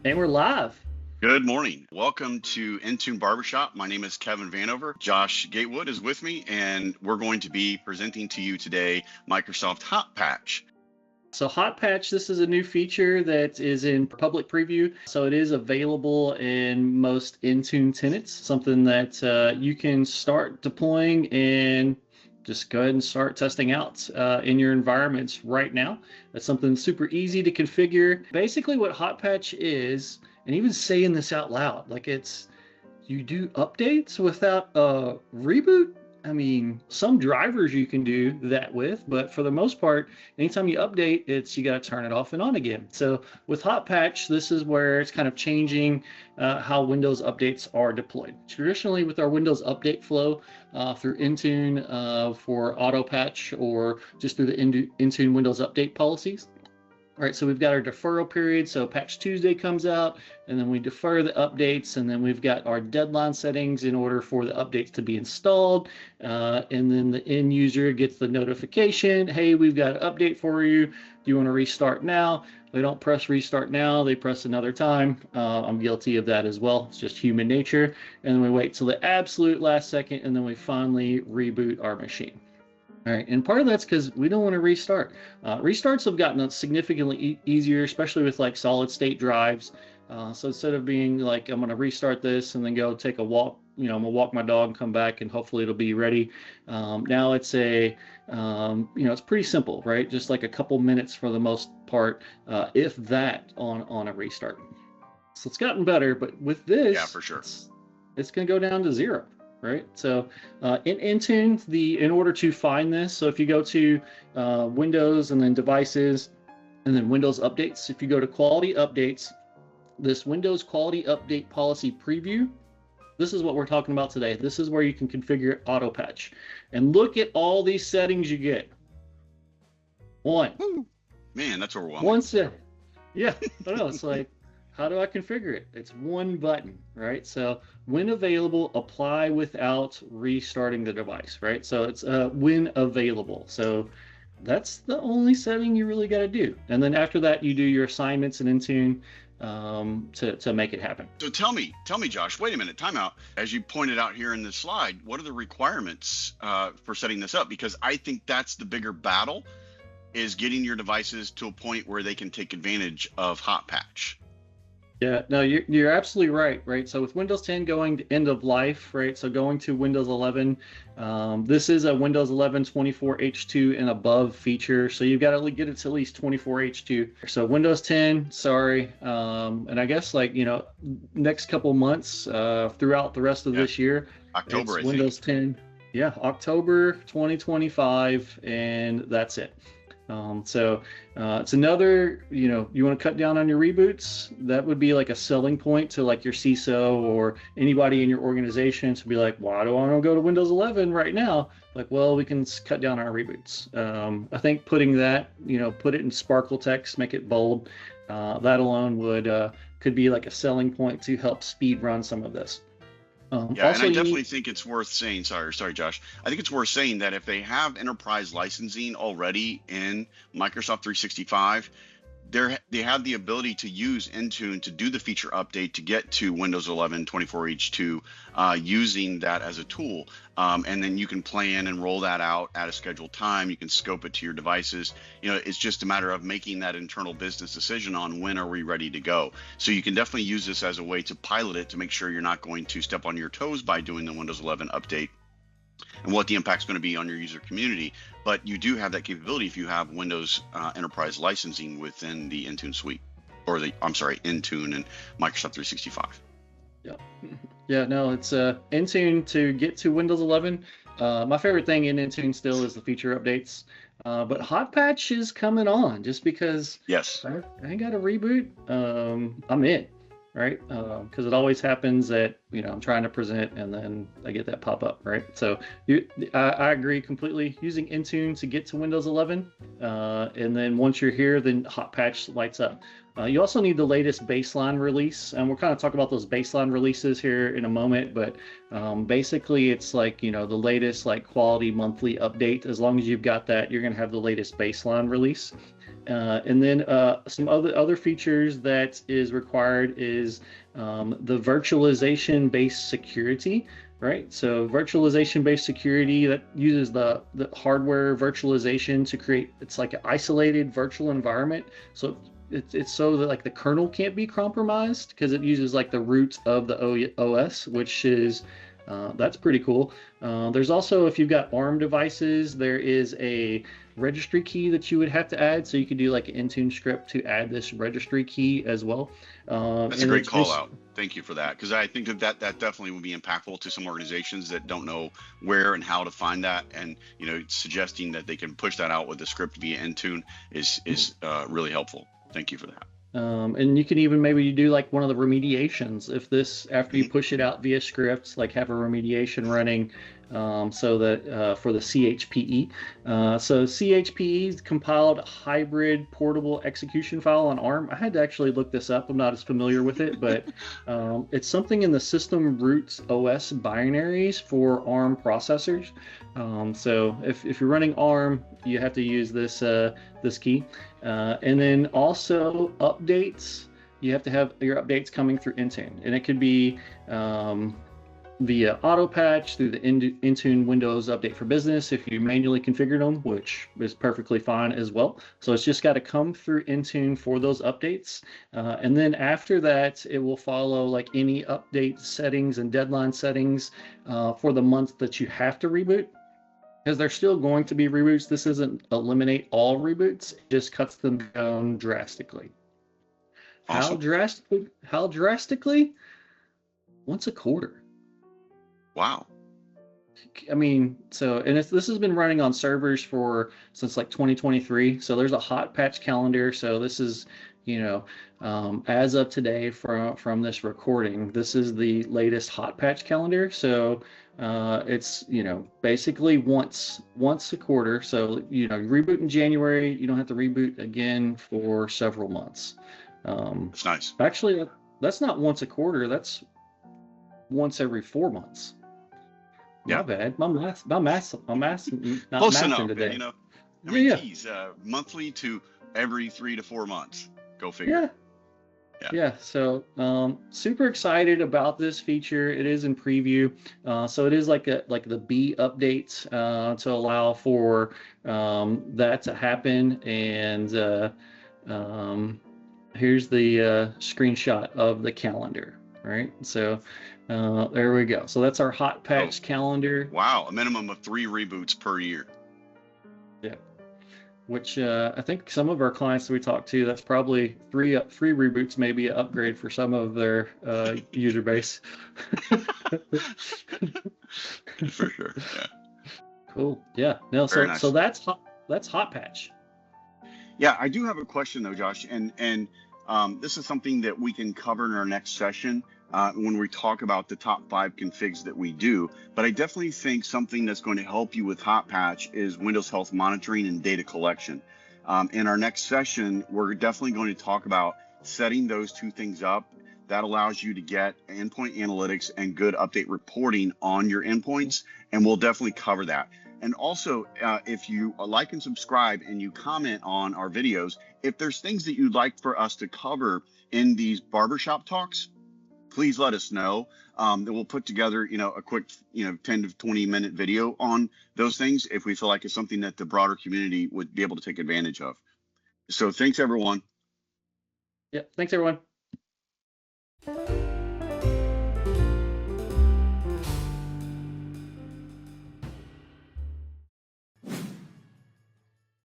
And we're live. Good morning. Welcome to Intune Barbershop. My name is Kevin Vanover. Josh Gatewood is with me, and we're going to be presenting to you today Microsoft Hotpatch. So Hotpatch, this is a new feature that is in public preview. So it is available in most Intune tenants, something that you can start deploying and just go ahead and start testing out in your environments right now. That's something super easy to configure. Basically what Hotpatch is, and even saying this out loud, like you do updates without a reboot. I mean, some drivers you can do that with, but for the most part, anytime you update, you got to turn it off and on again. So with Hotpatch, this is where it's kind of changing how Windows updates are deployed. Traditionally, with our Windows update flow through Intune for auto patch or just through the Intune Windows update policies. All right, so we've got our deferral period. So Patch Tuesday comes out, and then we defer the updates, and then we've got our deadline settings in order for the updates to be installed. And then the end user gets the notification, hey, we've got an update for you. Do you want to restart now? They don't press restart now, they press another time. I'm guilty of that as well. It's just human nature. And then we wait till the absolute last second, and then we finally reboot our machine. All right, and part of that's because we don't want to restart. Restarts have gotten significantly easier, especially with like solid state drives. So instead of being like, I'm going to restart this and then go take a walk, I'm going to walk my dog and come back and hopefully it'll be ready. Now it's it's pretty simple, right? Just like a couple minutes for the most part, if that on a restart. So it's gotten better, but with this, yeah, for sure, it's going to go down to 0. Right. So in Intune, in order to find this, so if you go to Windows and then devices and then Windows updates, if you go to quality updates, this Windows quality update policy preview, this is what we're talking about today. This is where you can configure auto patch and look at all these settings you get. One. Ooh, man, that's overwhelming. One set. Yeah, I know. It's like, how do I configure it? It's one button, right? So when available, apply without restarting the device, right? So it's when available. So that's the only setting you really got to do. And then after that, you do your assignments in Intune to make it happen. So tell me, Josh, wait a minute, time out. As you pointed out here in this slide, what are the requirements for setting this up? Because I think that's the bigger battle, is getting your devices to a point where they can take advantage of Hotpatch. Yeah, no, you're absolutely right? So with Windows 10 going to end of life, right? So going to Windows 11, this is a Windows 11 24H2 and above feature. So you've got to get it to at least 24H2. So Windows 10, sorry. And I guess next couple months throughout the rest of this year, October, Windows 10. Yeah, October 2025, and that's it. So it's another, you want to cut down on your reboots. That would be like a selling point to like your CISO or anybody in your organization to be like, why do I want to go to Windows 11 right now? Like, well, we can cut down our reboots. I think putting that, put it in sparkle text, make it bold. That alone could be like a selling point to help speed run some of this. And I definitely think it's worth saying, sorry, Josh. I think it's worth saying that if they have enterprise licensing already in Microsoft 365, they have the ability to use Intune to do the feature update to get to Windows 11 24H2 using that as a tool. And then you can plan and roll that out at a scheduled time. You can scope it to your devices. It's just a matter of making that internal business decision on when are we ready to go. So you can definitely use this as a way to pilot it to make sure you're not going to step on your toes by doing the Windows 11 update and what the impact's going to be on your user community. But you do have that capability if you have Windows enterprise licensing within the Intune suite, or Intune and Microsoft 365. Yeah, no, it's Intune to get to Windows 11. My favorite thing in Intune still is the feature updates. But Hotpatch is coming on just because yes, I ain't got a reboot. I'm in, right? Because it always happens at I'm trying to present, and then I get that pop up, right? So I agree completely. Using Intune to get to Windows 11, and then once you're here, then Hotpatch lights up. You also need the latest baseline release, and we'll kind of talk about those baseline releases here in a moment. But basically, it's like the latest like quality monthly update. As long as you've got that, you're going to have the latest baseline release. And then some other features that is required is the virtualization-based security, right? So virtualization-based security that uses the hardware virtualization to create, it's like an isolated virtual environment. So it's so that like the kernel can't be compromised because it uses like the root of the OS, which is that's pretty cool. There's also, if you've got ARM devices, there is a registry key that you would have to add. So you could do like an Intune script to add this registry key as well. That's a great call out. Thank you for that. Because I think that definitely would be impactful to some organizations that don't know where and how to find that. And, suggesting that they can push that out with the script via Intune is really helpful. Thank you for that. And you can even maybe do like one of the remediations if this, after you push it out via scripts, like have a remediation running so that for the CHPE. So CHPE is compiled hybrid portable execution file on ARM. I had to actually look this up. I'm not as familiar with it, but it's something in the system root OS binaries for ARM processors. So if you're running ARM, you have to use this key. And then also updates, you have to have your updates coming through Intune, and it could be via auto patch through the Intune Windows Update for Business if you manually configured them, which is perfectly fine as well. So it's just got to come through Intune for those updates. And then after that, it will follow like any update settings and deadline settings for the month that you have to reboot. Because they're still going to be reboots. This doesn't eliminate all reboots, it just cuts them down drastically. Awesome. How drastically? Once a quarter. Wow. I mean, this has been running on servers since like 2023. So there's a Hotpatch calendar. So this is, as of today from this recording, this is the latest Hotpatch calendar. So it's basically once a quarter. So reboot in January, you don't have to reboot again for several months. That's nice. Actually, that's not once a quarter. That's once every 4 months. Yeah. My bad. My math not Close mathing enough, today. Geez, monthly to every 3 to 4 months. Go figure. Yeah. So super excited about this feature. It is in preview. So it is like the B update to allow for that to happen. And here's the screenshot of the calendar. Right. So there we go. So that's our Hotpatch calendar. Wow. A minimum of 3 reboots per year. Yeah. Which I think some of our clients that we talk to, that's probably three reboots, maybe an upgrade for some of their user base. For sure. Yeah. Cool. Yeah. No. Nice. So that's Hotpatch. Yeah, I do have a question though, Josh, and this is something that we can cover in our next session when we talk about the top 5 configs that we do. But I definitely think something that's going to help you with Hotpatch is Windows Health Monitoring and data collection. In our next session, we're definitely going to talk about setting those 2 things up. That allows you to get endpoint analytics and good update reporting on your endpoints, and we'll definitely cover that. And also, if you like and subscribe and you comment on our videos, if there's things that you'd like for us to cover in these barbershop talks, please let us know. That we'll put together, a quick, 10 to 20 minute video on those things if we feel like it's something that the broader community would be able to take advantage of. So thanks, everyone. Yeah, thanks, everyone.